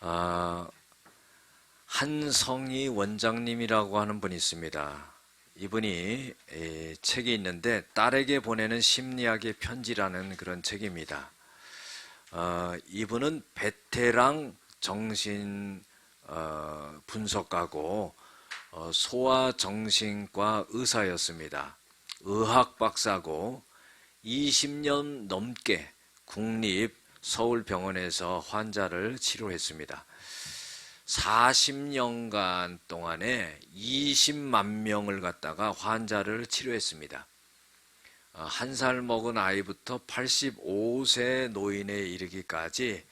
아, 한성희 원장님이라고 하는 분이 있습니다. 이분이 책이 있는데 딸에게 보내는 심리학의 편지라는 그런 책입니다. 이분은 베테랑 정신 분석가고 소아정신과 의사였습니다. 의학 박사고 20년 넘게 국립 서울병원에서 환자를 치료했습니다. 40년간 동안에 20만 명을 갖다가 환자를 치료했습니다. 1살 먹은 아이부터 85세 노인에 이르기까지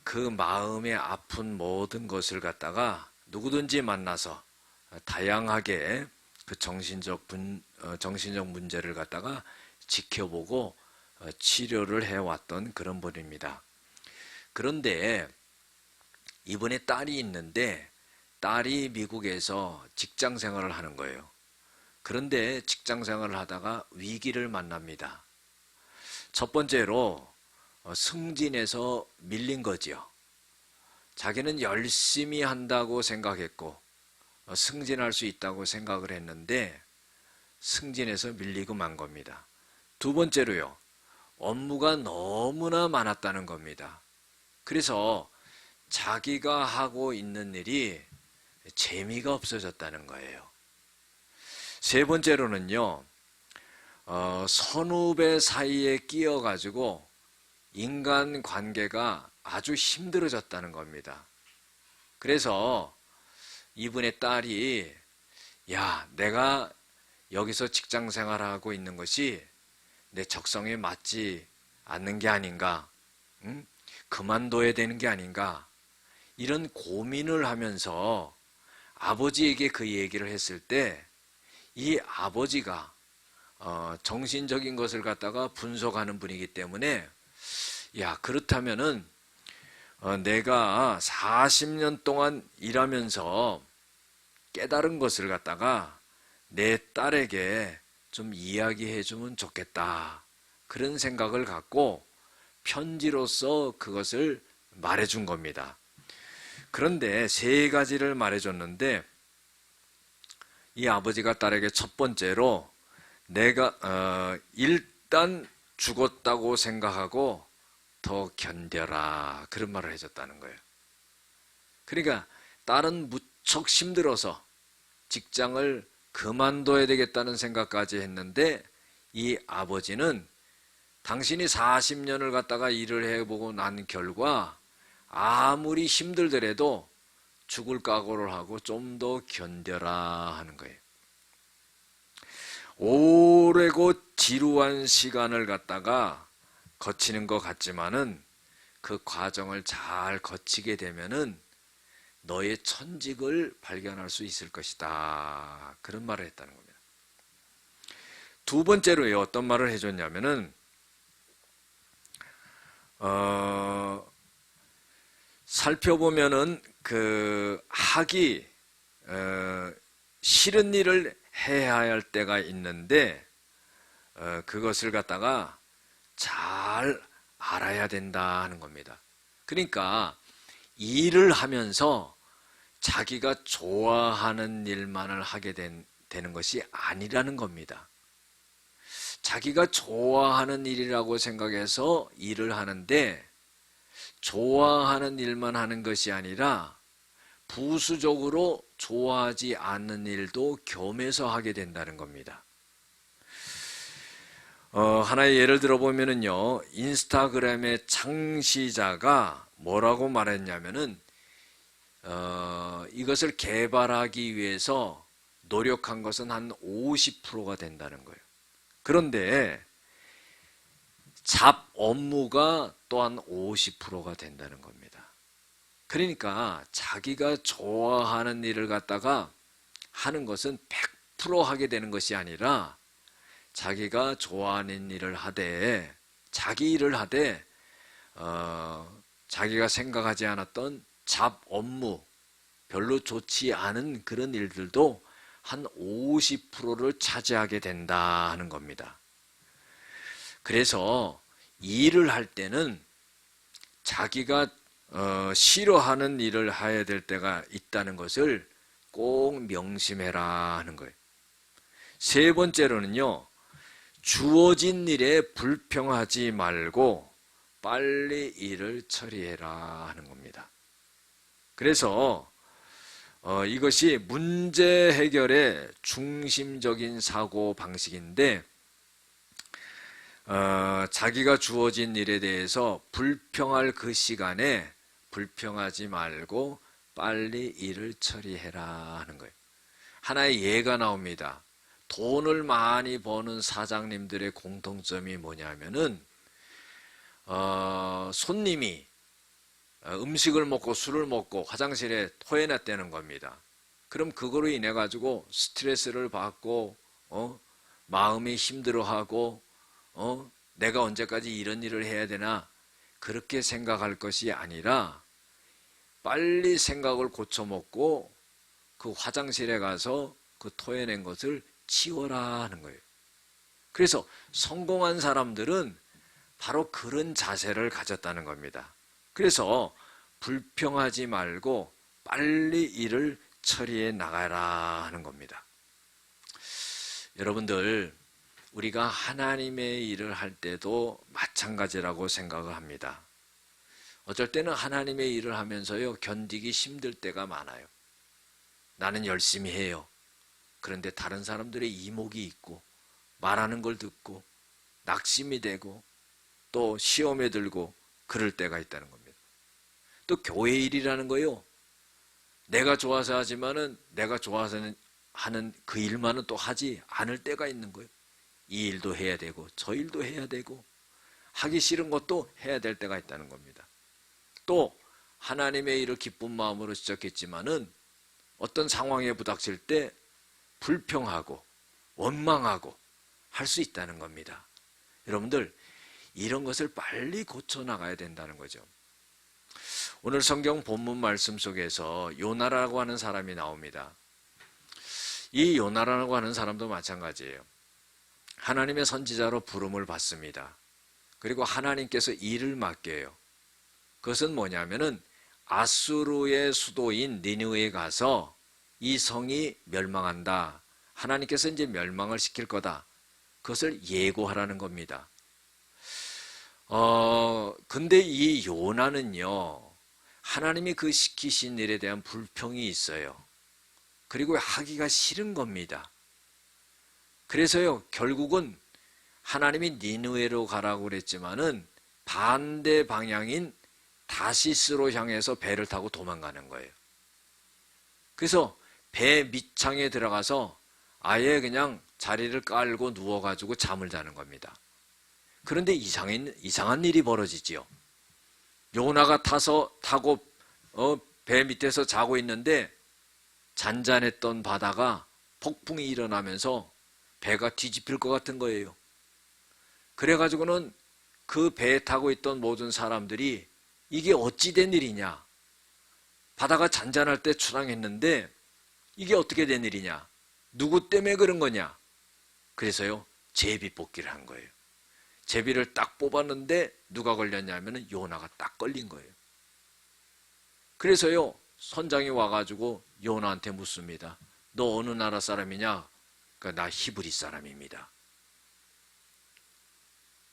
그 마음에 아픈 모든 것을 갖다가 누구든지 만나서 다양하게 그 정신적 문제를 갖다가 지켜보고 치료를 해왔던 그런 분입니다. 그런데 이번에 딸이 있는데 딸이 미국에서 직장 생활을 하는 거예요. 그런데 직장 생활을 하다가 위기를 만납니다. 첫 번째로 승진에서 밀린 거지요. 자기는 열심히 한다고 생각했고 승진할 수 있다고 생각을 했는데 승진에서 밀리고 만 겁니다. 두 번째로요. 업무가 너무나 많았다는 겁니다. 그래서 자기가 하고 있는 일이 재미가 없어졌다는 거예요. 세 번째로는요, 선후배 사이에 끼어가지고 인간 관계가 아주 힘들어졌다는 겁니다. 그래서 이분의 딸이, 야, 내가 여기서 직장 생활하고 있는 것이 내 적성에 맞지 않는 게 아닌가, 응? 그만둬야 되는 게 아닌가, 이런 고민을 하면서 아버지에게 그 얘기를 했을 때 이 아버지가 정신적인 것을 갖다가 분석하는 분이기 때문에 야, 그렇다면은 내가 40년 동안 일하면서 깨달은 것을 갖다가 내 딸에게 좀 이야기해 주면 좋겠다, 그런 생각을 갖고 편지로서 그것을 말해 준 겁니다. 그런데 세 가지를 말해줬는데 이 아버지가 딸에게 첫 번째로 내가 일단 죽었다고 생각하고 더 견뎌라, 그런 말을 해줬다는 거예요. 그러니까 딸은 무척 힘들어서 직장을 그만둬야 되겠다는 생각까지 했는데 이 아버지는 당신이 40년을 갖다가 일을 해보고 난 결과 아무리 힘들더라도 죽을 각오를 하고 좀 더 견뎌라 하는 거예요. 오래고 지루한 시간을 갖다가 거치는 것 같지만은 그 과정을 잘 거치게 되면은 너의 천직을 발견할 수 있을 것이다, 그런 말을 했다는 겁니다. 두 번째로 어떤 말을 해줬냐면은 살펴보면은 그 하기 싫은 일을 해야 할 때가 있는데 그것을 갖다가 잘 알아야 된다 하는 겁니다. 그러니까 일을 하면서 자기가 좋아하는 일만을 하게 되는 것이 아니라는 겁니다. 자기가 좋아하는 일이라고 생각해서 일을 하는데 좋아하는 일만 하는 것이 아니라 부수적으로 좋아하지 않는 일도 겸해서 하게 된다는 겁니다. 하나의 예를 들어보면은요, 인스타그램의 창시자가 뭐라고 말했냐면은 이것을 개발하기 위해서 노력한 것은 한 50%가 된다는 거예요. 그런데 잡 업무가 또한 50%가 된다는 겁니다. 그러니까 자기가 좋아하는 일을 갖다가 하는 것은 100% 하게 되는 것이 아니라 자기가 좋아하는 일을 하되, 자기 일을 하되 자기가 생각하지 않았던 잡 업무, 별로 좋지 않은 그런 일들도 한 50%를 차지하게 된다 하는 겁니다. 그래서 일을 할 때는 자기가 싫어하는 일을 해야 될 때가 있다는 것을 꼭 명심해라 하는 거예요. 세 번째로는요, 주어진 일에 불평하지 말고 빨리 일을 처리해라 하는 겁니다. 그래서 이것이 문제 해결의 중심적인 사고 방식인데, 자기가 주어진 일에 대해서 불평할 그 시간에 불평하지 말고 빨리 일을 처리해라 하는 거예요. 하나의 예가 나옵니다. 돈을 많이 버는 사장님들의 공통점이 뭐냐면은 손님이 음식을 먹고 술을 먹고 화장실에 토해냈다는 겁니다. 그럼 그거로 인해 가지고 스트레스를 받고 마음이 힘들어하고 내가 언제까지 이런 일을 해야 되나 그렇게 생각할 것이 아니라 빨리 생각을 고쳐먹고 그 화장실에 가서 그 토해낸 것을 치워라 하는 거예요. 그래서 성공한 사람들은 바로 그런 자세를 가졌다는 겁니다. 그래서 불평하지 말고 빨리 일을 처리해 나가라 하는 겁니다. 여러분들, 우리가 하나님의 일을 할 때도 마찬가지라고 생각을 합니다. 어쩔 때는 하나님의 일을 하면서요, 견디기 힘들 때가 많아요. 나는 열심히 해요. 그런데 다른 사람들의 이목이 있고 말하는 걸 듣고 낙심이 되고 또 시험에 들고 그럴 때가 있다는 겁니다. 또 교회 일이라는 거요, 내가 좋아서 하지만은 내가 좋아서 하는 그 일만은 또 하지 않을 때가 있는 거예요. 이 일도 해야 되고 저 일도 해야 되고 하기 싫은 것도 해야 될 때가 있다는 겁니다. 또 하나님의 일을 기쁜 마음으로 시작했지만은 어떤 상황에 부닥칠 때 불평하고 원망하고 할 수 있다는 겁니다. 여러분들, 이런 것을 빨리 고쳐나가야 된다는 거죠. 오늘 성경 본문 말씀 속에서 요나라고 하는 사람이 나옵니다. 이 요나라고 하는 사람도 마찬가지예요. 하나님의 선지자로 부름을 받습니다. 그리고 하나님께서 일을 맡겨요. 그것은 뭐냐면은 아수르의 수도인 니느웨에 가서 이 성이 멸망한다, 하나님께서 이제 멸망을 시킬 거다, 그것을 예고하라는 겁니다. 근데 이 요나는요, 하나님이 그 시키신 일에 대한 불평이 있어요. 그리고 하기가 싫은 겁니다. 그래서요, 결국은 하나님이 니느웨로 가라고 그랬지만은 반대 방향인 다시스로 향해서 배를 타고 도망가는 거예요. 그래서 배 밑창에 들어가서 아예 그냥 자리를 깔고 누워가지고 잠을 자는 겁니다. 그런데 이상한 일이 벌어지지요. 요나가 타고 배 밑에서 자고 있는데 잔잔했던 바다가 폭풍이 일어나면서 배가 뒤집힐 것 같은 거예요. 그래가지고는 그 배에 타고 있던 모든 사람들이 이게 어찌 된 일이냐, 바다가 잔잔할 때 출항했는데 이게 어떻게 된 일이냐, 누구 때문에 그런 거냐. 그래서요, 제비 뽑기를 한 거예요. 제비를 딱 뽑았는데 누가 걸렸냐면 요나가 딱 걸린 거예요. 그래서요, 선장이 와가지고 요나한테 묻습니다. 너 어느 나라 사람이냐? 그러니까 나 히브리 사람입니다.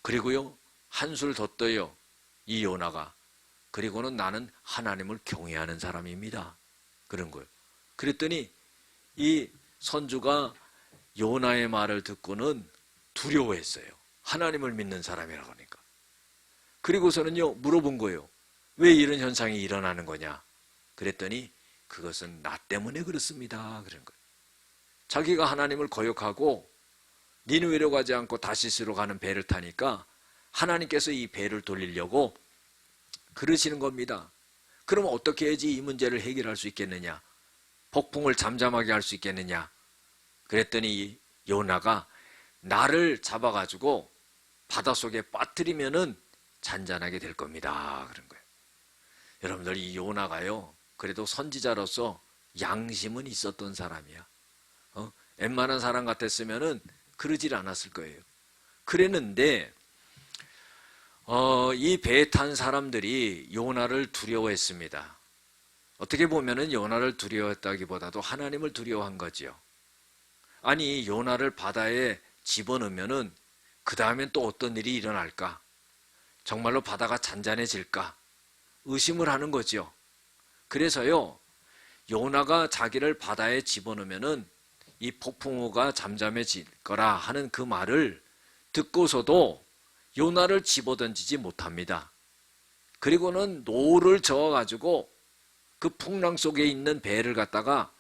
그리고요, 한술 더 떠요, 이 요나가. 그리고는 나는 하나님을 경외하는 사람입니다. 그런 거예요. 그랬더니 이 선주가 요나의 말을 듣고는 두려워했어요. 하나님을 믿는 사람이라고 하니까. 그리고서는요, 물어본 거예요. 왜 이런 현상이 일어나는 거냐? 그랬더니 그것은 나 때문에 그렇습니다. 그런 거예요. 자기가 하나님을 거역하고 니느웨로 가지 않고 다시스로 가는 배를 타니까 하나님께서 이 배를 돌리려고 그러시는 겁니다. 그럼 어떻게 해야지 이 문제를 해결할 수 있겠느냐? 폭풍을 잠잠하게 할 수 있겠느냐? 그랬더니 요나가 나를 잡아가지고 바닷속에 빠뜨리면은 잔잔하게 될 겁니다. 그런 거예요. 여러분들, 이 요나가요, 그래도 선지자로서 양심은 있었던 사람이야. 웬만한 사람 같았으면은 그러질 않았을 거예요. 그랬는데 이 배에 탄 사람들이 요나를 두려워했습니다. 어떻게 보면은 요나를 두려워했다기보다도 하나님을 두려워한 거지요. 아니, 요나를 바다에 집어넣으면은 그 다음엔 또 어떤 일이 일어날까? 정말로 바다가 잔잔해질까? 의심을 하는 거지요. 그래서요, 요나가 자기를 바다에 집어넣으면은 이 폭풍우가 잠잠해질 거라 하는 그 말을 듣고서도 요나를 집어던지지 못합니다. 그리고는 노를 저어가지고 그 풍랑 속에 있는 배를 갖다가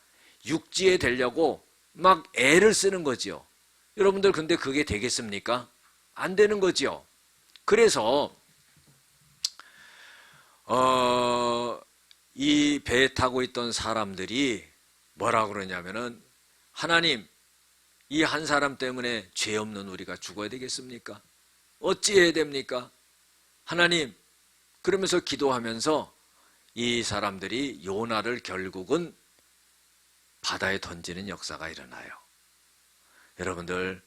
육지에 대려고 막 애를 쓰는 거지요. 여러분들 근데 그게 되겠습니까? 안 되는 거지요. 그래서 이 배에 타고 있던 사람들이 뭐라 그러냐면은 하나님, 이 한 사람 때문에 죄 없는 우리가 죽어야 되겠습니까? 어찌해야 됩니까? 하나님, 그러면서 기도하면서 이 사람들이 요나를 결국은 바다에 던지는 역사가 일어나요. 여러분들,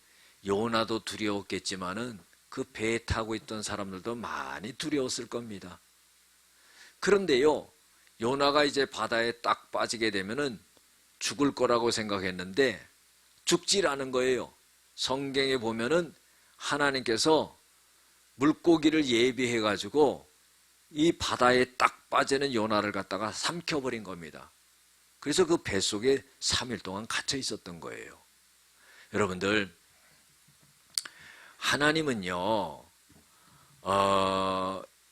요나도 두려웠겠지만은 그 배에 타고 있던 사람들도 많이 두려웠을 겁니다. 그런데요, 요나가 이제 바다에 딱 빠지게 되면은 죽을 거라고 생각했는데 죽질 않은 거예요. 성경에 보면은 하나님께서 물고기를 예비해 가지고 이 바다에 딱 빠지는 요나를 갖다가 삼켜버린 겁니다. 그래서 그 배 속에 3일 동안 갇혀 있었던 거예요. 여러분들, 하나님은요,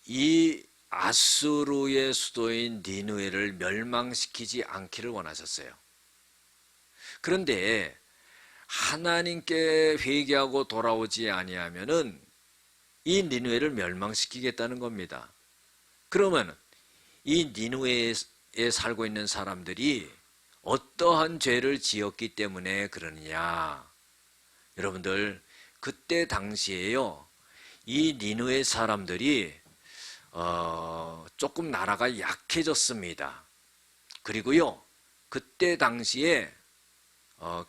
이 아수르의 수도인 니느웨를 멸망시키지 않기를 원하셨어요. 그런데 하나님께 회개하고 돌아오지 아니하면은 이 니느웨를 멸망시키겠다는 겁니다. 그러면 이 니느웨에 살고 있는 사람들이 어떠한 죄를 지었기 때문에 그러느냐? 여러분들, 그때 당시에요, 이 니느웨 사람들이 조금 나라가 약해졌습니다. 그리고요, 그때 당시에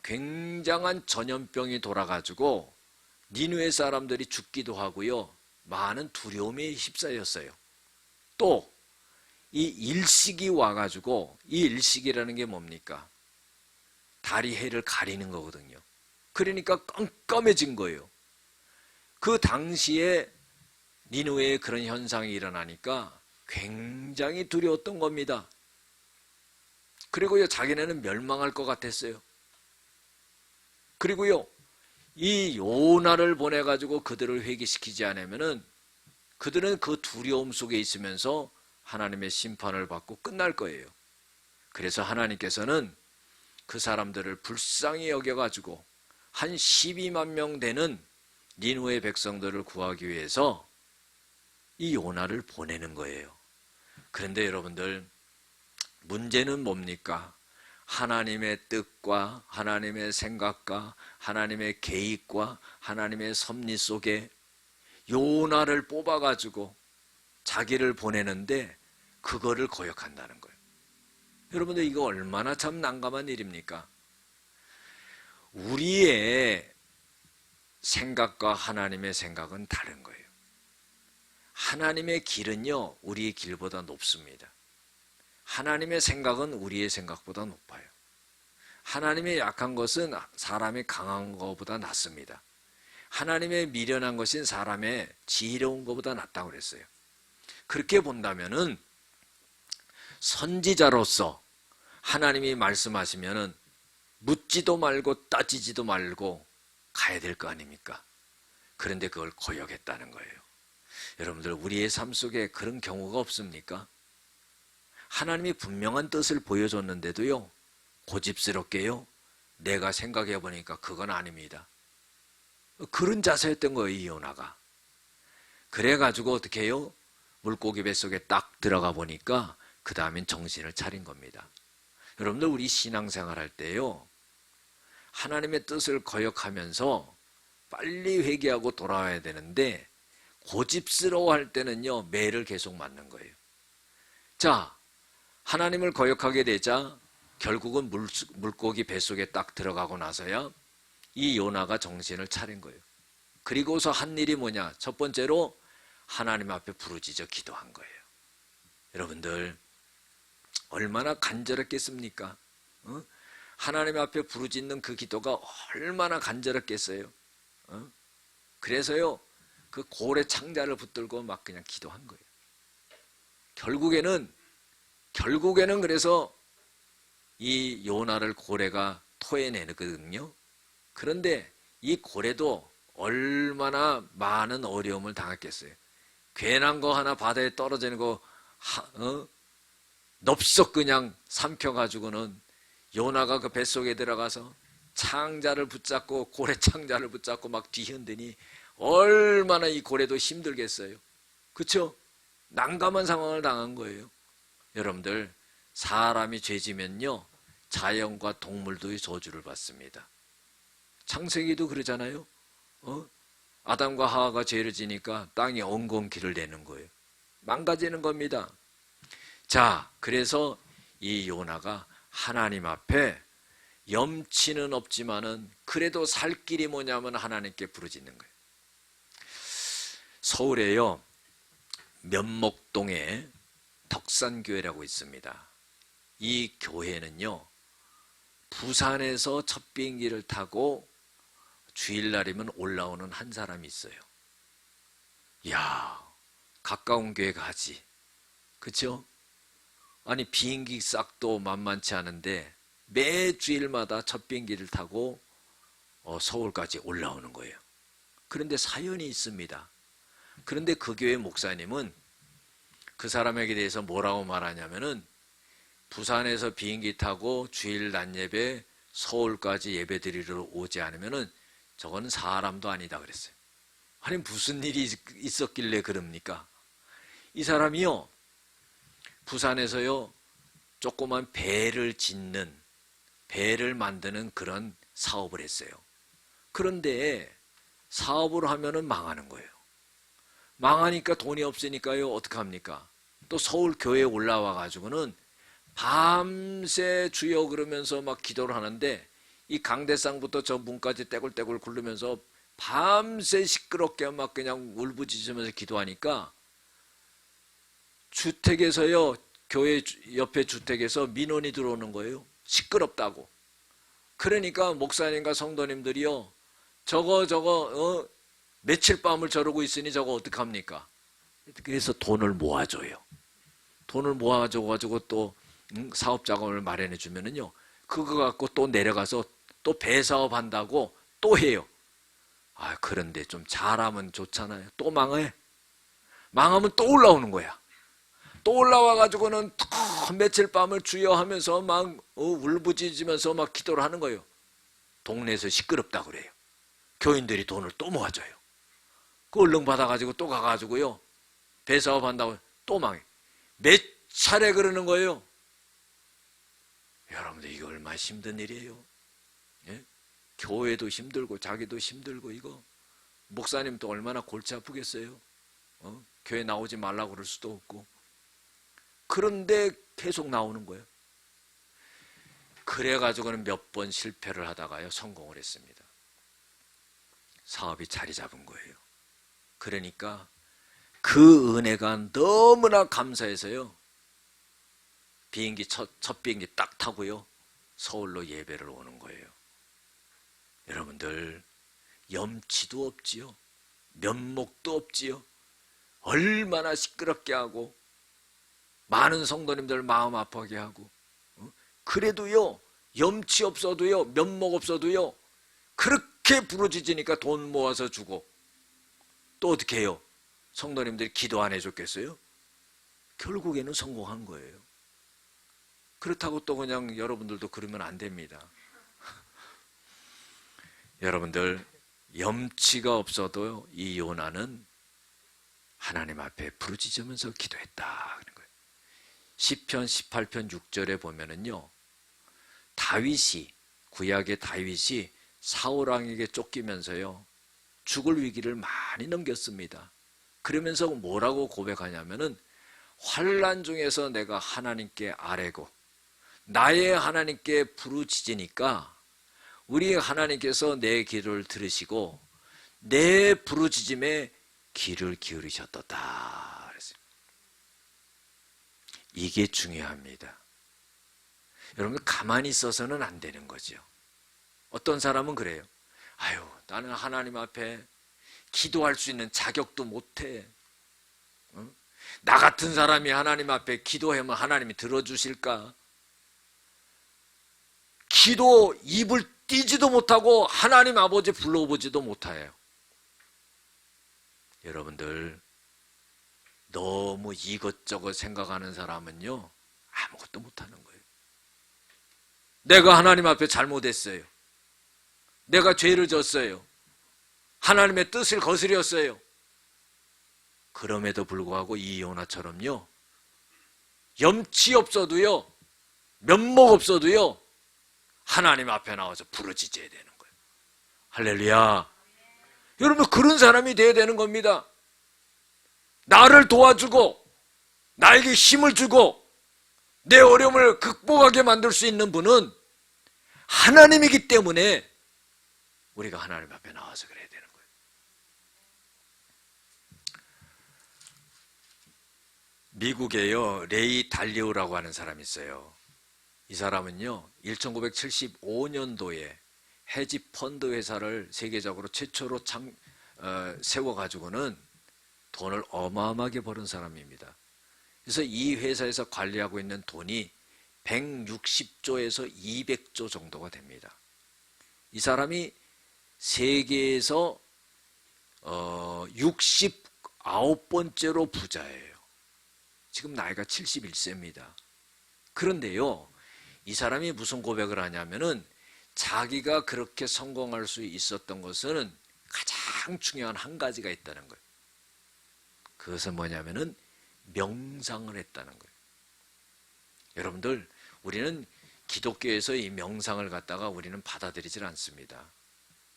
굉장한 전염병이 돌아가지고 니느웨 사람들이 죽기도 하고요, 많은 두려움에 휩싸였어요. 또 이 일식이 와가지고, 이 일식이라는 게 뭡니까? 달이 해를 가리는 거거든요. 그러니까 깜깜해진 거예요. 그 당시에 니느웨에 그런 현상이 일어나니까 굉장히 두려웠던 겁니다. 그리고요, 자기네는 멸망할 것 같았어요. 그리고요, 이 요나를 보내가지고 그들을 회개시키지 않으면은 그들은 그 두려움 속에 있으면서 하나님의 심판을 받고 끝날 거예요. 그래서 하나님께서는 그 사람들을 불쌍히 여겨가지고 한 12만 명 되는 니느웨 백성들을 구하기 위해서 이 요나를 보내는 거예요. 그런데 여러분들, 문제는 뭡니까? 하나님의 뜻과 하나님의 생각과 하나님의 계획과 하나님의 섭리 속에 요나를 뽑아가지고 자기를 보내는데 그거를 거역한다는 거예요. 여러분들, 이거 얼마나 참 난감한 일입니까? 우리의 생각과 하나님의 생각은 다른 거예요. 하나님의 길은요, 우리의 길보다 높습니다. 하나님의 생각은 우리의 생각보다 높아요. 하나님의 약한 것은 사람의 강한 것보다 낫습니다. 하나님의 미련한 것은 사람의 지혜로운 것보다 낫다고 그랬어요. 그렇게 본다면은 선지자로서 하나님이 말씀하시면은 묻지도 말고 따지지도 말고 가야 될 거 아닙니까? 그런데 그걸 거역했다는 거예요. 여러분들, 우리의 삶 속에 그런 경우가 없습니까? 하나님이 분명한 뜻을 보여줬는데도요, 고집스럽게요, 내가 생각해 보니까 그건 아닙니다. 그런 자세였던 거예요, 이 요나가. 그래가지고 어떻게 해요? 물고기 뱃속에 딱 들어가 보니까 그 다음엔 정신을 차린 겁니다. 여러분들, 우리 신앙생활 할 때요, 하나님의 뜻을 거역하면서 빨리 회개하고 돌아와야 되는데 고집스러워 할 때는요, 매를 계속 맞는 거예요. 자, 하나님을 거역하게 되자 결국은 물고기 뱃속에 딱 들어가고 나서야 이 요나가 정신을 차린 거예요. 그리고서 한 일이 뭐냐? 첫 번째로 하나님 앞에 부르짖어 기도한 거예요. 여러분들 얼마나 간절했겠습니까? 하나님 앞에 부르짖는 그 기도가 얼마나 간절했겠어요? 그래서요, 그 고래 창자를 붙들고 막 그냥 기도한 거예요. 결국에는 그래서 이 요나를 고래가 토해내거든요. 그런데 이 고래도 얼마나 많은 어려움을 당했겠어요. 괜한 거 하나 바다에 떨어지는 거 넙석 그냥 삼켜가지고는 요나가 그 뱃속에 들어가서 창자를 붙잡고 고래 창자를 붙잡고 막 뒤흔드니 얼마나 이 고래도 힘들겠어요. 그렇죠? 난감한 상황을 당한 거예요. 여러분들 사람이 죄지면요 자연과 동물도 저주를 받습니다. 창세기도 그러잖아요. 아담과 하와가 죄를 지니까 땅이 엉겅퀴를 내는 거예요. 망가지는 겁니다. 자, 그래서 이 요나가 하나님 앞에 염치는 없지만은 그래도 살 길이 뭐냐면 하나님께 부르짖는 거예요. 서울에요 면목동에 덕산교회라고 있습니다. 이 교회는요 부산에서 첫 비행기를 타고 주일날이면 올라오는 한 사람이 있어요. 이야, 가까운 교회 가지. 그렇죠? 아니 비행기 싹도 만만치 않은데 매 주일마다 첫 비행기를 타고 서울까지 올라오는 거예요. 그런데 사연이 있습니다. 그런데 그 교회 목사님은 그 사람에게 대해서 뭐라고 말하냐면은 부산에서 비행기 타고 주일 낮 예배 서울까지 예배 드리러 오지 않으면은 저거는 사람도 아니다 그랬어요. 아니 무슨 일이 있었길래 그럽니까? 이 사람이요 부산에서요 조그만 배를 만드는 그런 사업을 했어요. 그런데 사업을 하면은 망하는 거예요. 망하니까 돈이 없으니까요 어떡합니까? 또 서울 교회에 올라와 가지고는 밤새 주여 그러면서 막 기도를 하는데 이 강대상부터 저 문까지 떼굴떼굴 굴르면서 밤새 시끄럽게 막 그냥 울부짖으면서 기도하니까 주택에서요 교회 옆에 주택에서 민원이 들어오는 거예요. 시끄럽다고. 그러니까 목사님과 성도님들이요 저거 며칠 밤을 저러고 있으니 저거 어떡합니까? 그래서 돈을 모아줘요. 돈을 모아줘가지고 또 사업 자금을 마련해 주면은요 그거 갖고 또 내려가서 또 배사업 한다고 또 해요. 아 그런데 좀 잘하면 좋잖아요. 또 망해. 망하면 또 올라오는 거야. 또 올라와가지고는 또 며칠 밤을 주여 하면서 막 울부짖으면서 막 기도를 하는 거예요. 동네에서 시끄럽다 그래요. 교인들이 돈을 또 모아줘요. 그 얼른 받아가지고 또 가가지고요 배사업 한다고 또 망해. 몇 차례 그러는 거예요. 여러분들 이거 얼마나 힘든 일이에요. 예? 교회도 힘들고 자기도 힘들고 이거 목사님도 얼마나 골치 아프겠어요. 교회 나오지 말라고 그럴 수도 없고. 그런데 계속 나오는 거예요. 그래가지고는 몇 번 실패를 하다가요 성공을 했습니다. 사업이 자리 잡은 거예요. 그러니까 그 은혜가 너무나 감사해서요 비행기 첫 비행기 딱 타고요 서울로 예배를 오는 거예요. 여러분들 염치도 없지요. 면목도 없지요. 얼마나 시끄럽게 하고 많은 성도님들 마음 아파하게 하고 그래도요 염치 없어도요 면목 없어도요 그렇게 부르짖으니까 돈 모아서 주고 또 어떻게 해요? 성도님들이 기도 안 해줬겠어요? 결국에는 성공한 거예요. 그렇다고 또 그냥 여러분들도 그러면 안 됩니다. 여러분들 염치가 없어도 이 요나는 하나님 앞에 부르짖으면서 기도했다 그런 거예요. 시편 18편 6절에 보면은요 다윗이 구약의 다윗이 사울 왕에게 쫓기면서요 죽을 위기를 많이 넘겼습니다. 그러면서 뭐라고 고백하냐면은 환난 중에서 내가 하나님께 아뢰고 나의 하나님께 부르짖으니까 우리 하나님께서 내 기도를 들으시고 내 부르짖음에 귀를 기울이셨도다 그랬어요. 이게 중요합니다. 여러분, 가만히 있어서는 안 되는 거죠. 어떤 사람은 그래요. 아유, 나는 하나님 앞에 기도할 수 있는 자격도 못해. 나 같은 사람이 하나님 앞에 기도하면 하나님이 들어주실까? 기도 입을 띄지도 못하고 하나님 아버지 불러보지도 못해요. 여러분들, 너무 이것저것 생각하는 사람은요, 아무것도 못하는 거예요. 내가 하나님 앞에 잘못했어요. 내가 죄를 졌어요. 하나님의 뜻을 거스렸어요. 그럼에도 불구하고 이 요나처럼요, 염치 없어도요, 면목 없어도요, 하나님 앞에 나와서 부르짖어야 되는 거예요. 할렐루야. 여러분, 그런 사람이 돼야 되는 겁니다. 나를 도와주고 나에게 힘을 주고 내 어려움을 극복하게 만들 수 있는 분은 하나님이기 때문에 우리가 하나님 앞에 나와서 그래야 되는 거예요. 미국에요, 레이 달리오라고 하는 사람이 있어요. 이 사람은요, 1975년도에 헤지 펀드 회사를 세계적으로 최초로 세워가지고는 돈을 어마어마하게 버는 사람입니다. 그래서 이 회사에서 관리하고 있는 돈이 160조에서 200조 정도가 됩니다. 이 사람이 세계에서 69번째로 부자예요. 지금 나이가 71세입니다. 그런데요, 이 사람이 무슨 고백을 하냐면은 자기가 그렇게 성공할 수 있었던 것은 가장 중요한 한 가지가 있다는 거예요. 그것은 뭐냐면은 명상을 했다는 거예요. 여러분들, 우리는 기독교에서 이 명상을 갖다가 우리는 받아들이질 않습니다.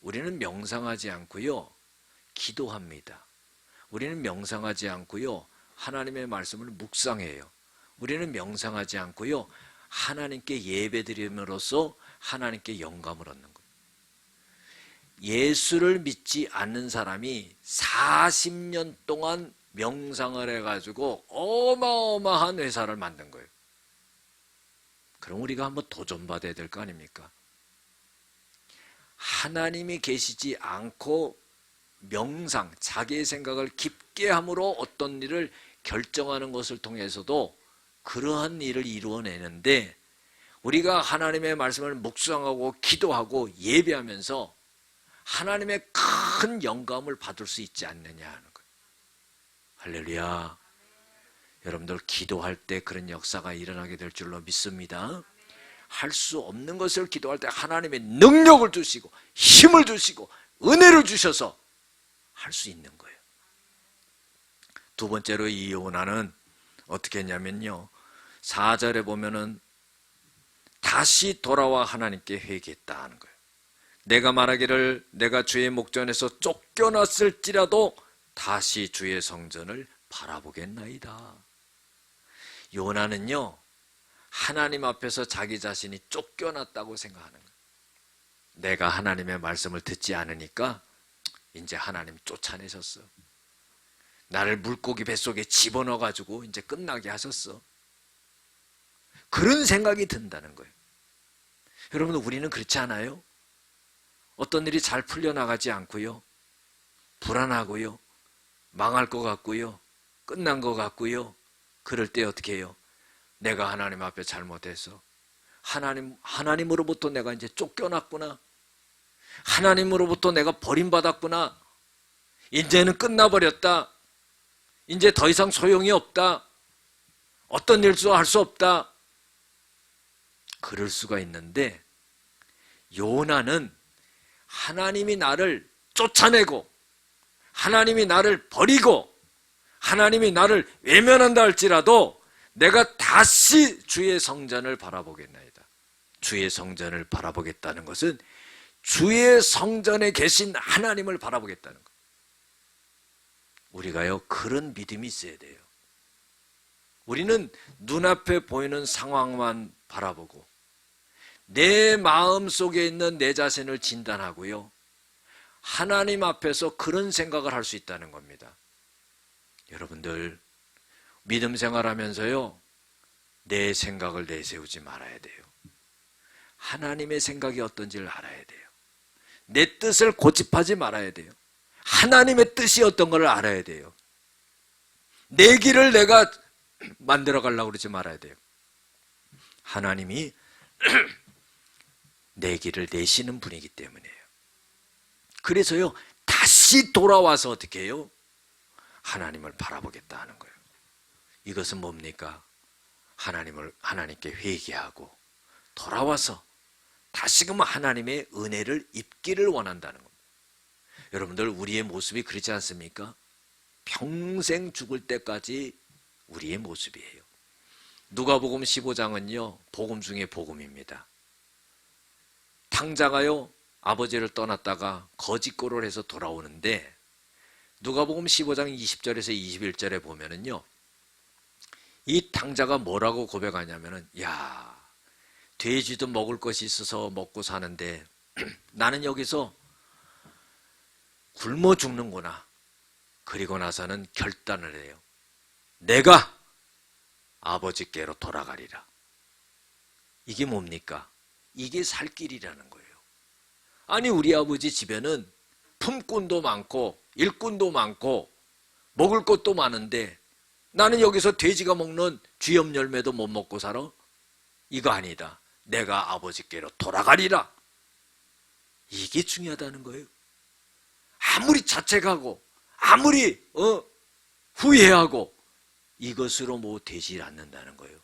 우리는 명상하지 않고요, 기도합니다. 우리는 명상하지 않고요, 하나님의 말씀을 묵상해요. 우리는 명상하지 않고요, 하나님께 예배드림으로써 하나님께 영감을 얻는 거예요. 예수를 믿지 않는 사람이 40년 동안 명상을 해가지고 어마어마한 회사를 만든 거예요. 그럼 우리가 한번 도전받아야 될 거 아닙니까? 하나님이 계시지 않고 명상, 자기의 생각을 깊게 함으로 어떤 일을 결정하는 것을 통해서도 그러한 일을 이루어내는데, 우리가 하나님의 말씀을 묵상하고 기도하고 예배하면서 하나님의 큰 영감을 받을 수 있지 않느냐 하는 거예요. 할렐루야. 여러분들, 기도할 때 그런 역사가 일어나게 될 줄로 믿습니다. 할 수 없는 것을 기도할 때 하나님의 능력을 주시고 힘을 주시고 은혜를 주셔서 할 수 있는 거예요. 두 번째로 이 요나는 어떻게 했냐면요, 4절에 보면은 다시 돌아와 하나님께 회개했다 하는 거예요. 내가 말하기를 내가 주의 목전에서 쫓겨났을지라도 다시 주의 성전을 바라보겠나이다. 요나는요, 하나님 앞에서 자기 자신이 쫓겨났다고 생각하는 거예요. 내가 하나님의 말씀을 듣지 않으니까 이제 하나님 쫓아내셨어. 나를 물고기 뱃속에 집어넣어가지고 이제 끝나게 하셨어. 그런 생각이 든다는 거예요. 여러분, 우리는 그렇지 않아요? 어떤 일이 잘 풀려나가지 않고요, 불안하고요, 망할 것 같고요, 끝난 것 같고요, 그럴 때 어떻게 해요? 내가 하나님 앞에 잘못해서 하나님으로부터 내가 이제 쫓겨났구나, 하나님으로부터 내가 버림받았구나, 이제는 끝나버렸다, 이제 더 이상 소용이 없다, 어떤 일도 할 수 없다, 그럴 수가 있는데, 요나는 하나님이 나를 쫓아내고 하나님이 나를 버리고 하나님이 나를 외면한다 할지라도 내가 다시 주의 성전을 바라보겠나이다. 주의 성전을 바라보겠다는 것은 주의 성전에 계신 하나님을 바라보겠다는 것. 우리가요, 그런 믿음이 있어야 돼요. 우리는 눈앞에 보이는 상황만 바라보고 내 마음 속에 있는 내 자신을 진단하고요, 하나님 앞에서 그런 생각을 할 수 있다는 겁니다. 여러분들 믿음 생활하면서요, 내 생각을 내세우지 말아야 돼요. 하나님의 생각이 어떤지를 알아야 돼요. 내 뜻을 고집하지 말아야 돼요. 하나님의 뜻이 어떤 걸 알아야 돼요. 내 길을 내가 만들어 가려고 그러지 말아야 돼요. 하나님이 내 길을 내시는 분이기 때문이에요. 그래서요, 다시 돌아와서 어떻게 해요? 하나님을 바라보겠다 하는 거예요. 이것은 뭡니까? 하나님께 회개하고 돌아와서 다시금 하나님의 은혜를 입기를 원한다는 겁니다. 여러분들, 우리의 모습이 그렇지 않습니까? 평생 죽을 때까지 우리의 모습이에요. 누가복음 15장은요, 복음 중에 복음입니다. 탕자가요, 아버지를 떠났다가 거짓골을 해서 돌아오는데, 누가복음 15장 20절에서 21절에 보면은요, 이 탕자가 뭐라고 고백하냐면은, 야, 돼지도 먹을 것이 있어서 먹고 사는데 나는 여기서 굶어 죽는구나. 그리고 나서는 결단을 해요. 내가 아버지께로 돌아가리라. 이게 뭡니까? 이게 살 길이라는 거예요. 아니, 우리 아버지 집에는 품꾼도 많고 일꾼도 많고 먹을 것도 많은데 나는 여기서 돼지가 먹는 쥐염 열매도 못 먹고 살아? 이거 아니다. 내가 아버지께로 돌아가리라. 이게 중요하다는 거예요. 아무리 자책하고 아무리 후회하고 이것으로 뭐 되지 않는다는 거예요.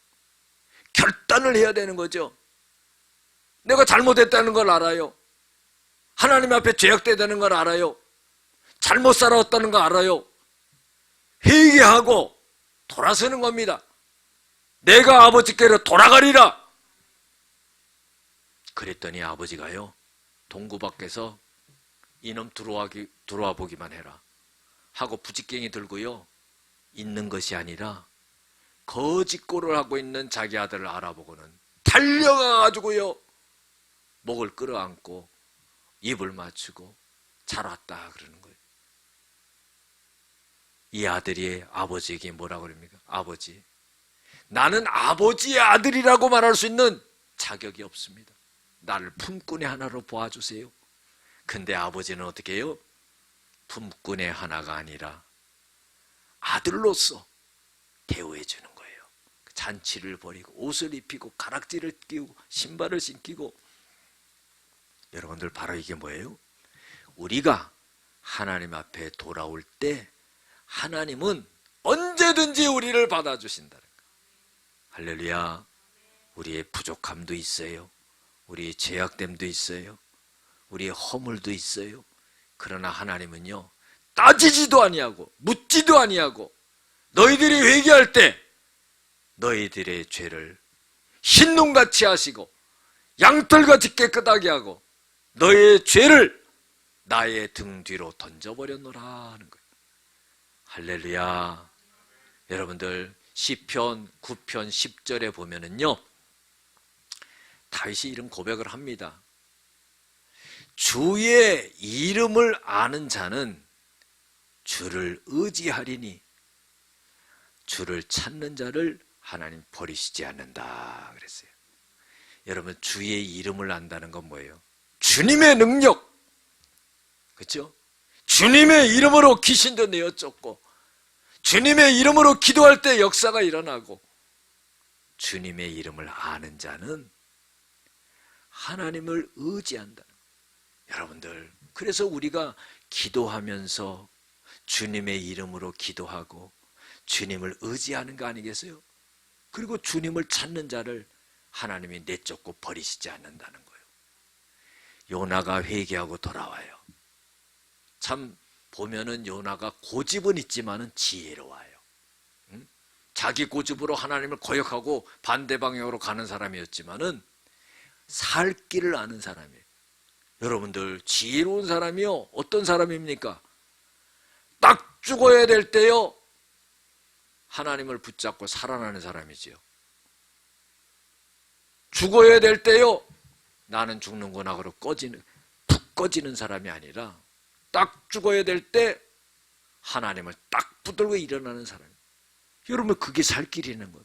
결단을 해야 되는 거죠. 내가 잘못했다는 걸 알아요. 하나님 앞에 죄악되다는 걸 알아요. 잘못 살아왔다는 걸 알아요. 회개하고 돌아서는 겁니다. 내가 아버지께로 돌아가리라. 그랬더니 아버지가요, 동구 밖에서 이놈 들어와 보기만 해라 하고 부직갱이 들고요, 있는 것이 아니라 거짓골을 하고 있는 자기 아들을 알아보고는 달려가가지고요, 목을 끌어안고 입을 맞추고 잘 왔다 그러는 거예요. 이 아들이 아버지에게 뭐라고 그럽니까? 아버지, 나는 아버지의 아들이라고 말할 수 있는 자격이 없습니다. 나를 품꾼의 하나로 보아주세요. 근데 아버지는 어떻게 해요? 품꾼의 하나가 아니라 아들로서 대우해 주는 거예요. 잔치를 벌이고 옷을 입히고 가락지를 끼우고 신발을 신기고. 여러분들, 바로 이게 뭐예요? 우리가 하나님 앞에 돌아올 때 하나님은 언제든지 우리를 받아주신다는 거예요. 할렐루야. 우리의 부족함도 있어요. 우리의 죄악됨도 있어요. 우리의 허물도 있어요. 그러나 하나님은요, 따지지도 아니하고 묻지도 아니하고 너희들이 회개할 때 너희들의 죄를 흰눈같이 하시고 양털같이 깨끗하게 하고 너희의 죄를 나의 등 뒤로 던져버렸노라 하는 거예요. 할렐루야. 여러분들, 시편 9편 10절에 보면은요, 다윗이 이런 고백을 합니다. 주의 이름을 아는 자는 주를 의지하리니 주를 찾는 자를 하나님 버리시지 않는다 그랬어요. 여러분, 주의 이름을 안다는 건 뭐예요? 주님의 능력, 그렇죠? 주님의 이름으로 귀신도 내어쫓고 주님의 이름으로 기도할 때 역사가 일어나고, 주님의 이름을 아는 자는 하나님을 의지한다. 여러분들, 그래서 우리가 기도하면서 주님의 이름으로 기도하고 주님을 의지하는 거 아니겠어요? 그리고 주님을 찾는 자를 하나님이 내쫓고 버리시지 않는다는 거예요. 요나가 회개하고 돌아와요. 참 보면은 요나가 고집은 있지만은 지혜로워요. 자기 고집으로 하나님을 거역하고 반대 방향으로 가는 사람이었지만은 살 길을 아는 사람이에요. 여러분들, 지혜로운 사람이요, 어떤 사람입니까? 딱 죽어야 될 때요, 하나님을 붙잡고 살아나는 사람이지요. 죽어야 될 때요, 나는 죽는구나 그러고 푹 꺼지는 사람이 아니라 딱 죽어야 될 때 하나님을 딱 붙들고 일어나는 사람. 여러분, 그게 살 길이는 거예요.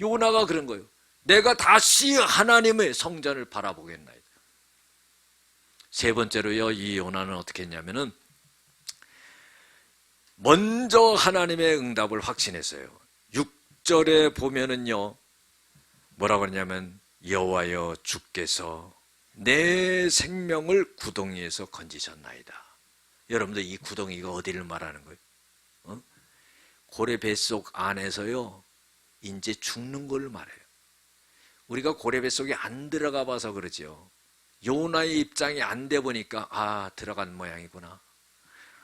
요나가 그런 거예요. 내가 다시 하나님의 성전을 바라보겠나이다. 세 번째로요, 이 요나는 어떻게 했냐면은 먼저 하나님의 응답을 확신했어요. 6절에 보면은요, 뭐라고 그러냐면 여호와여 주께서 내 생명을 구덩이에서 건지셨나이다. 여러분들, 이 구덩이가 어디를 말하는 거예요? 고래 뱃속 안에서요, 이제 죽는 걸 말해요. 우리가 고래 뱃속에 안 들어가 봐서 그러죠. 요나의 입장이 안 돼 보니까 들어간 모양이구나.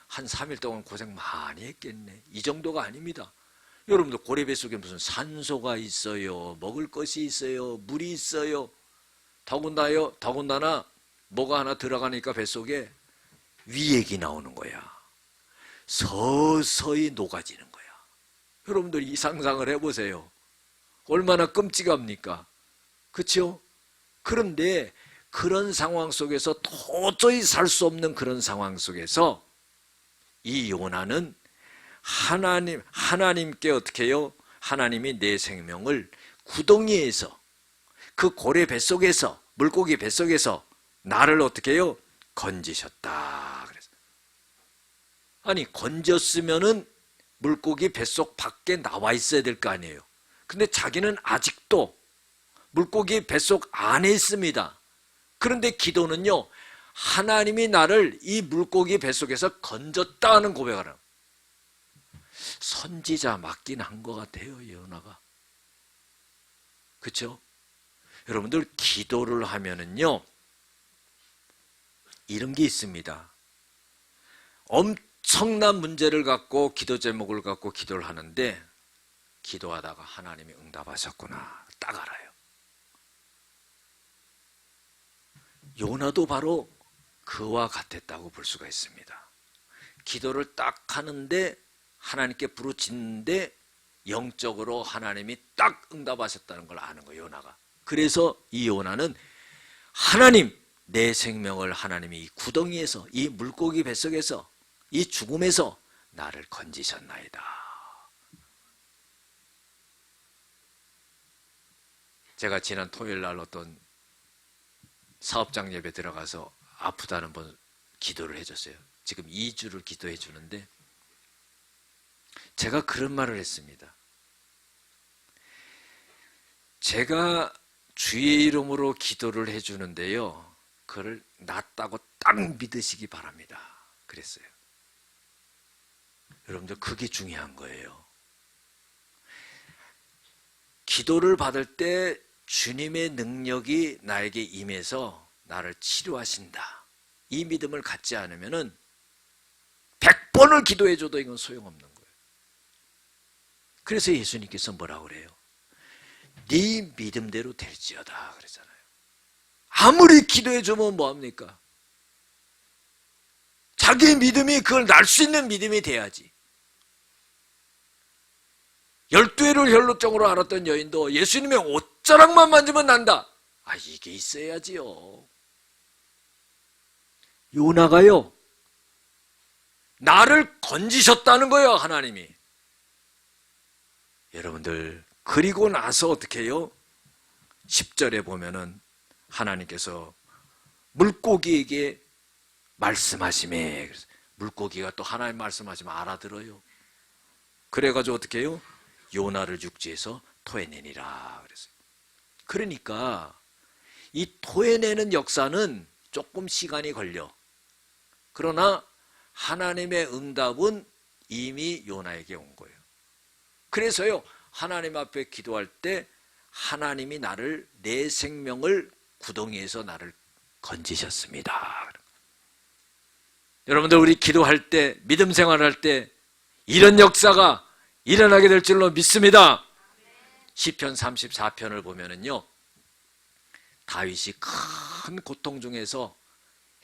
한 3일 동안 고생 많이 했겠네. 이 정도가 아닙니다. 여러분들, 고래 뱃속에 무슨 산소가 있어요, 먹을 것이 있어요, 물이 있어요. 더군다나 뭐가 하나 들어가니까 뱃속에 위액이 나오는 거야. 서서히 녹아지는 거야. 여러분들, 이 상상을 해보세요. 얼마나 끔찍합니까? 그렇죠? 그런데 그런 상황 속에서 도저히 살 수 없는 그런 상황 속에서 이 요나는 하나님께 어떻게 해요? 하나님이 내 생명을 구덩이에서, 그 고래 뱃속에서, 물고기 뱃속에서 나를 어떻게 해요? 건지셨다. 그래서 아니, 건졌으면은 물고기 뱃속 밖에 나와 있어야 될 거 아니에요. 근데 자기는 아직도 물고기 뱃속 안에 있습니다. 그런데 기도는요, 하나님이 나를 이 물고기 뱃속에서 건졌다는 고백을 하는, 선지자 맞긴 한 것 같아요, 요나가. 그렇죠? 여러분들, 기도를 하면은요, 이런 게 있습니다. 엄청난 문제를 갖고 기도 제목을 갖고 기도를 하는데 기도하다가 하나님이 응답하셨구나, 딱 알아요. 요나도 바로 그와 같았다고 볼 수가 있습니다. 기도를 딱 하는데 하나님께 부르짖는데 영적으로 하나님이 딱 응답하셨다는 걸 아는 거예요, 요나가. 그래서 이 요나는 하나님, 내 생명을 하나님이 이 구덩이에서, 이 물고기 뱃속에서, 이 죽음에서 나를 건지셨나이다. 제가 지난 토요일 날 어떤 사업장 예배 들어가서 아프다는 분 기도를 해줬어요. 지금 2주를 기도해 주는데 제가 그런 말을 했습니다. 제가 주의 이름으로 기도를 해주는데요, 그걸 낫다고 딱 믿으시기 바랍니다. 그랬어요. 여러분들, 그게 중요한 거예요. 기도를 받을 때 주님의 능력이 나에게 임해서 나를 치료하신다, 이 믿음을 갖지 않으면은 100번을 기도해줘도 이건 소용없는 거예요. 그래서 예수님께서 뭐라고 그래요? 네 믿음대로 될지어다 그랬잖아요. 아무리 기도해주면 뭐합니까? 자기 믿음이 그걸 날 수 있는 믿음이 돼야지. 12회를 혈루증으로 앓았던 여인도 예수님의 옷자락만 만지면 난다. 이게 있어야지요. 요나가요, 나를 건지셨다는 거예요, 하나님이. 여러분들, 그리고 나서 어떻게 해요? 10절에 보면은 하나님께서 물고기에게 말씀하시매. 그래서 물고기가 또 하나님 말씀하시면 알아들어요. 그래가지고 어떻게 해요? 요나를 육지에서 토해내니라 그랬어요. 그러니까 이 토해내는 역사는 조금 시간이 걸려. 그러나 하나님의 응답은 이미 요나에게 온 거예요. 그래서요, 하나님 앞에 기도할 때 하나님이 나를, 내 생명을 구덩이에서 나를 건지셨습니다. 여러분들, 우리 기도할 때, 믿음 생활할 때 이런 역사가 일어나게 될 줄로 믿습니다. 시편 34편을 보면은요, 다윗이 큰 고통 중에서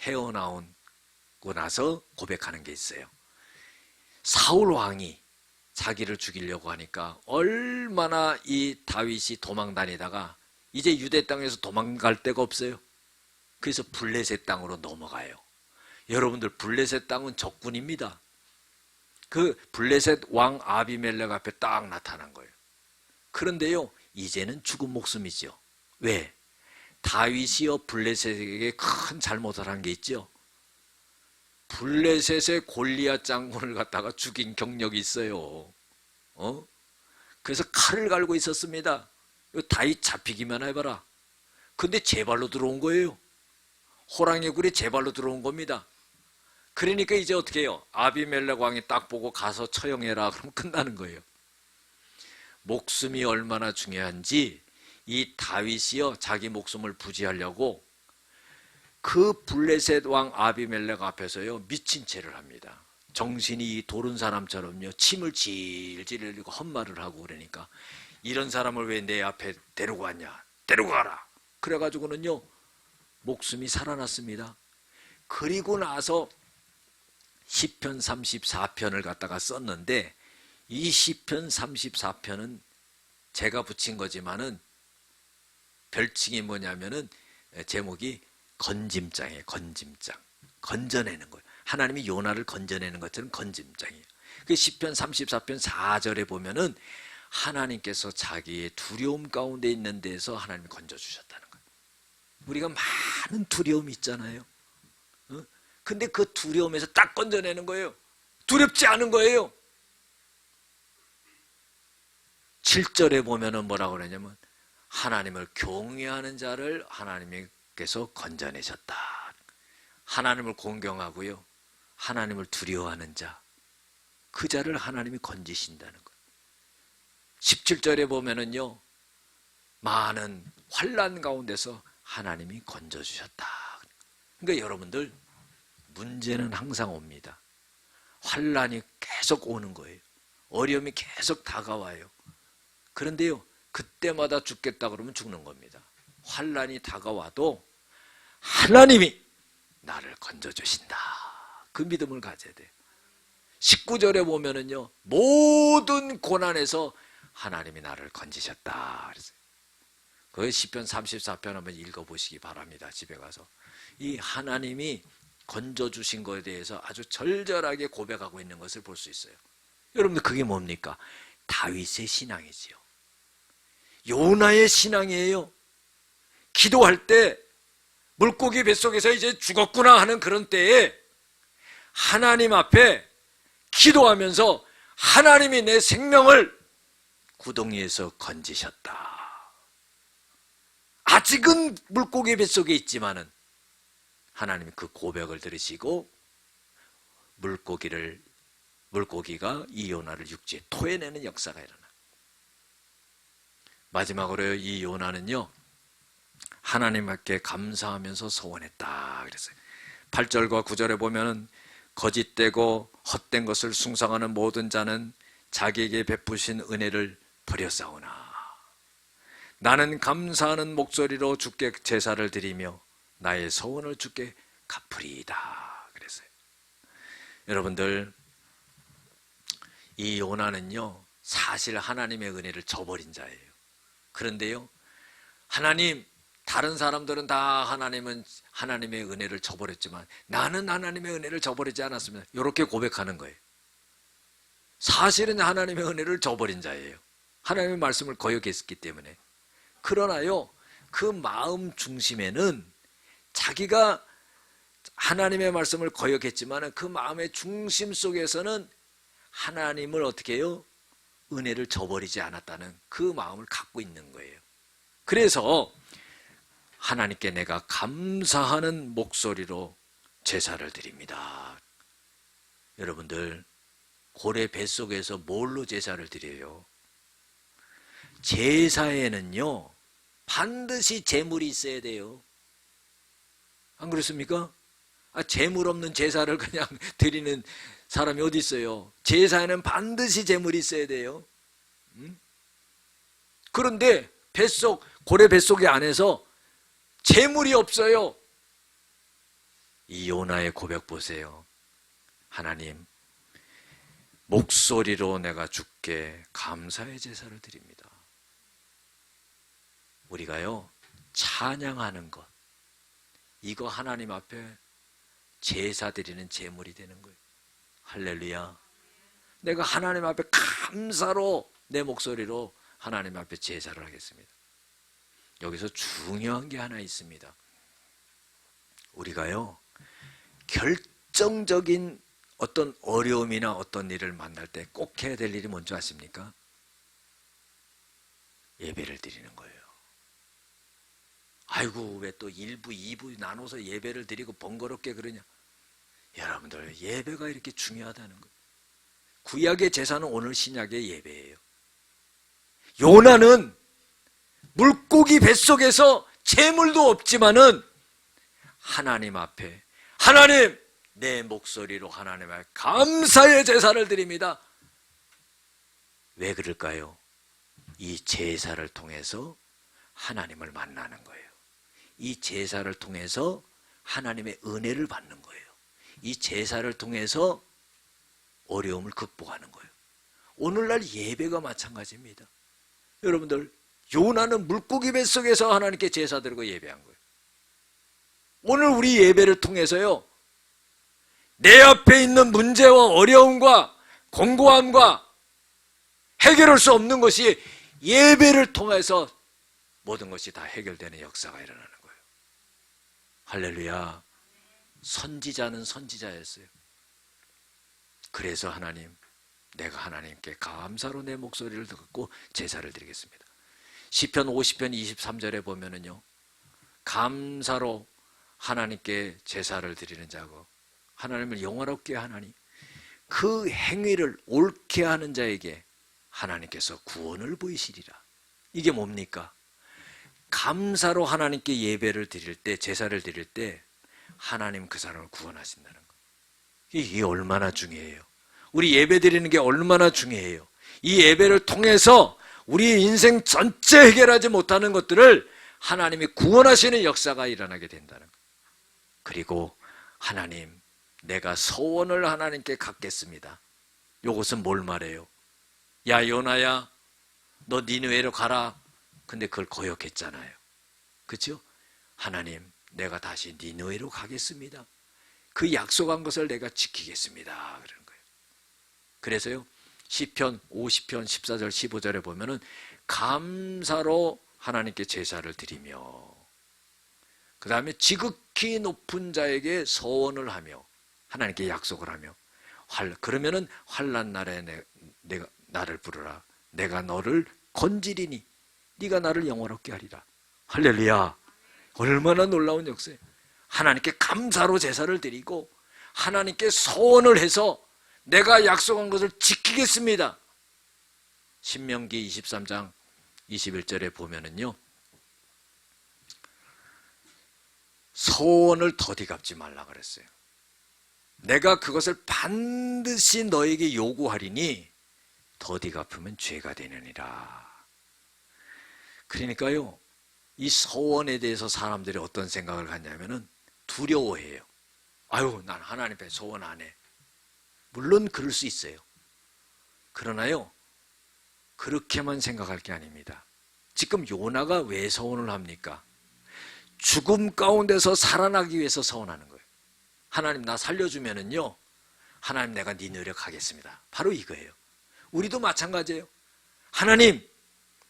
헤어나오고 나서 고백하는 게 있어요. 사울 왕이 자기를 죽이려고 하니까 얼마나 이 다윗이 도망 다니다가 이제 유대 땅에서 도망갈 데가 없어요. 그래서 블레셋 땅으로 넘어가요. 여러분들, 블레셋 땅은 적군입니다. 그 블레셋 왕 아비멜렉 앞에 딱 나타난 거예요. 그런데요, 이제는 죽은 목숨이죠. 왜? 다윗이요 블레셋에게 큰 잘못을 한 게 있죠. 블레셋의 골리앗 장군을 갖다가 죽인 경력이 있어요. 그래서 칼을 갈고 있었습니다. 다윗 잡히기만 해봐라. 근데 제 발로 들어온 거예요. 호랑이 굴이 제 발로 들어온 겁니다. 그러니까 이제 어떻게 해요? 아비멜렉 왕이 딱 보고 가서 처형해라. 그러면 끝나는 거예요. 목숨이 얼마나 중요한지 이 다윗이요 자기 목숨을 부지하려고 그 블레셋 왕 아비멜렉 앞에서요 미친 채를 합니다. 정신이 도른 사람처럼요 침을 질질 흘리고 헛말을 하고 그러니까 이런 사람을 왜 내 앞에 데리고 왔냐, 데리고 가라. 그래가지고는요 목숨이 살아났습니다. 그리고 나서 시편 34편을 갖다가 썼는데 이 시편 34편은 제가 붙인 거지만은 별칭이 뭐냐면은 제목이 건짐장이에요. 건짐장. 건져내는 거예요. 하나님이 요나를 건져내는 것처럼 건짐장이에요. 그 시편 34편 4절에 보면은 하나님께서 자기의 두려움 가운데 있는 데에서 하나님이 건져주셨다는 거예요. 우리가 많은 두려움이 있잖아요. 근데 그 두려움에서 딱 건져내는 거예요. 두렵지 않은 거예요. 7절에 보면은 뭐라고 그러냐면 하나님을 경외하는 자를 하나님께서 건져내셨다. 하나님을 공경하고요 하나님을 두려워하는 자, 그 자를 하나님이 건지신다는 거예요. 17절에 보면은요 많은 환난 가운데서 하나님이 건져주셨다. 그러니까 여러분들 문제는 항상 옵니다. 환난이 계속 오는 거예요. 어려움이 계속 다가와요. 그런데요 그때마다 죽겠다 그러면 죽는 겁니다. 환난이 다가와도 하나님이 나를 건져주신다. 그 믿음을 가져야 돼요. 19절에 보면은요 모든 고난에서 하나님이 나를 건지셨다 그랬어요. 그 시편 34편 한번 읽어보시기 바랍니다. 집에 가서 이 하나님이 건져주신 것에 대해서 아주 절절하게 고백하고 있는 것을 볼 수 있어요. 여러분들 그게 뭡니까? 다윗의 신앙이지요. 요나의 신앙이에요. 기도할 때 물고기 뱃속에서 이제 죽었구나 하는 그런 때에 하나님 앞에 기도하면서 하나님이 내 생명을 구덩이에서 건지셨다. 아직은 물고기 뱃속에 있지만은 하나님이 그 고백을 들으시고 물고기가 이 요나를 육지에 토해내는 역사가 일어나. 마지막으로 이 요나는요 하나님께 감사하면서 서원했다 그랬어요. 8절과 9절에 보면은 거짓되고 헛된 것을 숭상하는 모든 자는 자기에게 베푸신 은혜를 버렸사오나 나는 감사하는 목소리로 주께 제사를 드리며 나의 서원을 주께 갚으리이다 그랬어요. 여러분들 이 요나는요 사실 하나님의 은혜를 저버린 자예요. 그런데요 하나님, 다른 사람들은 다 하나님의 은혜를 저버렸지만 나는 하나님의 은혜를 저버리지 않았습니다. 이렇게 고백하는 거예요. 사실은 하나님의 은혜를 저버린 자예요. 하나님의 말씀을 거역했기 때문에. 그러나요 그 마음 중심에는 자기가 하나님의 말씀을 거역했지만 그 마음의 중심 속에서는 하나님을 어떻게 해요? 은혜를 저버리지 않았다는 그 마음을 갖고 있는 거예요. 그래서 하나님께 내가 감사하는 목소리로 제사를 드립니다. 여러분들 고래 뱃속에서 뭘로 제사를 드려요? 제사에는요 반드시 제물이 있어야 돼요. 안 그렇습니까? 제물 없는 제사를 그냥 드리는 사람이 어디 있어요? 제사에는 반드시 제물이 있어야 돼요. 그런데 고래 뱃속의 안에서 제물이 없어요. 이 요나의 고백 보세요. 하나님, 목소리로 내가 주께 감사의 제사를 드립니다. 우리가요 찬양하는 것, 이거 하나님 앞에 제사 드리는 제물이 되는 거예요. 할렐루야. 내가 하나님 앞에 감사로 내 목소리로 하나님 앞에 제사를 하겠습니다. 여기서 중요한 게 하나 있습니다. 우리가요, 결정적인 어떤 어려움이나 어떤 일을 만날 때 꼭 해야 될 일이 뭔지 아십니까? 예배를 드리는 거예요. 아이고, 왜 또 1부, 2부 나눠서 예배를 드리고 번거롭게 그러냐? 여러분들, 예배가 이렇게 중요하다는 거예요. 구약의 제사는 오늘 신약의 예배예요. 요나는 물고기 뱃속에서 재물도 없지만은 하나님 앞에, 하나님, 내 목소리로 하나님 앞에 감사의 제사를 드립니다. 왜 그럴까요? 이 제사를 통해서 하나님을 만나는 거예요. 이 제사를 통해서 하나님의 은혜를 받는 거예요. 이 제사를 통해서 어려움을 극복하는 거예요. 오늘날 예배가 마찬가지입니다. 여러분들, 요나는 물고기 뱃속에서 하나님께 제사 드리고 예배한 거예요. 오늘 우리 예배를 통해서요, 내 앞에 있는 문제와 어려움과 공고함과 해결할 수 없는 것이 예배를 통해서 모든 것이 다 해결되는 역사가 일어나는 거예요. 할렐루야. 선지자는 선지자였어요. 그래서 하나님, 내가 하나님께 감사로 내 목소리를 듣고 제사를 드리겠습니다. 시편 50편 23절에 보면은요, 감사로 하나님께 제사를 드리는 자고 하나님을 영화롭게 하나니 그 행위를 옳게 하는 자에게 하나님께서 구원을 보이시리라. 이게 뭡니까? 감사로 하나님께 예배를 드릴 때, 제사를 드릴 때 하나님 그 사람을 구원하신다는 거. 이게 얼마나 중요해요. 우리 예배 드리는 게 얼마나 중요해요. 이 예배를 통해서 우리 인생 전체 해결하지 못하는 것들을 하나님이 구원하시는 역사가 일어나게 된다는 거. 그리고 하나님, 내가 소원을 하나님께 갖겠습니다. 이것은 뭘 말해요? 야, 요나야, 너 니느웨로 가라. 근데 그걸 거역했잖아요. 그렇죠? 하나님, 내가 다시 니느웨로 가겠습니다. 그 약속한 것을 내가 지키겠습니다. 그러는 거예요. 그래서요, 시편 50편 14절 15절에 보면은 감사로 하나님께 제사를 드리며, 그 다음에 지극히 높은 자에게 서원을 하며 하나님께 약속을 하며, 그러면은 환난 날에 내가 나를 부르라. 내가 너를 건지리니 네가 나를 영화롭게 하리라. 할렐루야. 얼마나 놀라운 역사예요. 하나님께 감사로 제사를 드리고 하나님께 서원을 해서 내가 약속한 것을 지키겠습니다. 신명기 23장 21절에 보면은요, 서원을 더디 갚지 말라 그랬어요. 내가 그것을 반드시 너에게 요구하리니 더디 갚으면 죄가 되느니라. 그러니까요, 이 서원에 대해서 사람들이 어떤 생각을 갖냐면은 두려워해요. 아유, 난 하나님 앞에 서원 안 해. 물론 그럴 수 있어요. 그러나요, 그렇게만 생각할 게 아닙니다. 지금 요나가 왜 서원을 합니까? 죽음 가운데서 살아나기 위해서 서원하는 거예요. 하나님, 나 살려주면은요, 하나님, 내가 니느웨로 가겠습니다. 바로 이거예요. 우리도 마찬가지예요. 하나님,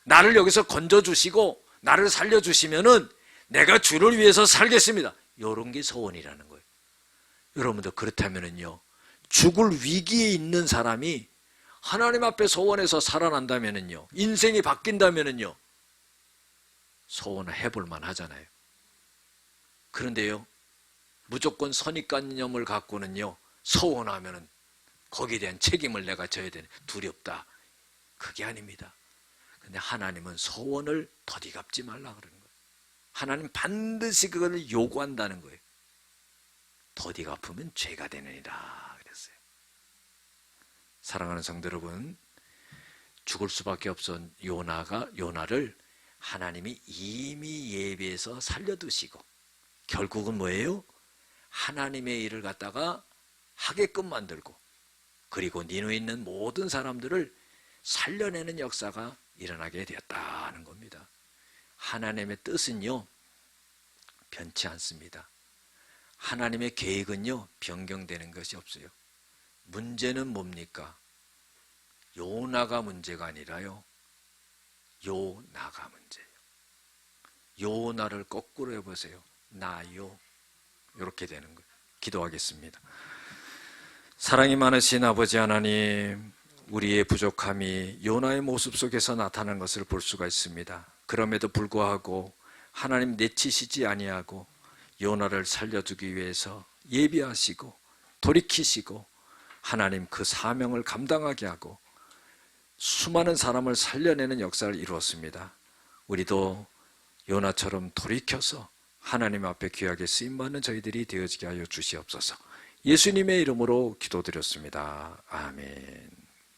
나를 여기서 건져주시고 나를 살려주시면은 내가 주를 위해서 살겠습니다. 이런 게 서원이라는 거예요. 여러분들, 그렇다면은요, 죽을 위기에 있는 사람이 하나님 앞에 서원해서 살아난다면은요, 인생이 바뀐다면은요, 서원을 해볼 만하잖아요. 그런데요, 무조건 선입관념을 갖고는요, 서원하면은 거기에 대한 책임을 내가 져야 되는, 두렵다. 그게 아닙니다. 근데 하나님은 서원을 더디 갚지 말라 그러는 거예요. 하나님 반드시 그걸 요구한다는 거예요. 더디 갚으면 죄가 되느니라 그랬어요. 사랑하는 성도 여러분, 죽을 수밖에 없었던 요나를 하나님이 이미 예비해서 살려두시고 결국은 뭐예요? 하나님의 일을 갖다가 하게끔 만들고, 그리고 니누에 있는 모든 사람들을 살려내는 역사가 일어나게 되었다는 겁니다. 하나님의 뜻은요, 변치 않습니다. 하나님의 계획은요, 변경되는 것이 없어요. 문제는 뭡니까? 요나가 문제가 아니라요, 요나가 문제예요. 요나를 거꾸로 해보세요. 나요. 이렇게 되는 거예요. 기도하겠습니다. 사랑이 많으신 아버지 하나님, 우리의 부족함이 요나의 모습 속에서 나타나는 것을 볼 수가 있습니다. 그럼에도 불구하고 하나님 내치시지 아니하고 요나를 살려주기 위해서 예비하시고 돌이키시고 하나님 그 사명을 감당하게 하고 수많은 사람을 살려내는 역사를 이루었습니다. 우리도 요나처럼 돌이켜서 하나님 앞에 귀하게 쓰임받는 저희들이 되어지게 하여 주시옵소서. 예수님의 이름으로 기도드렸습니다. 아멘.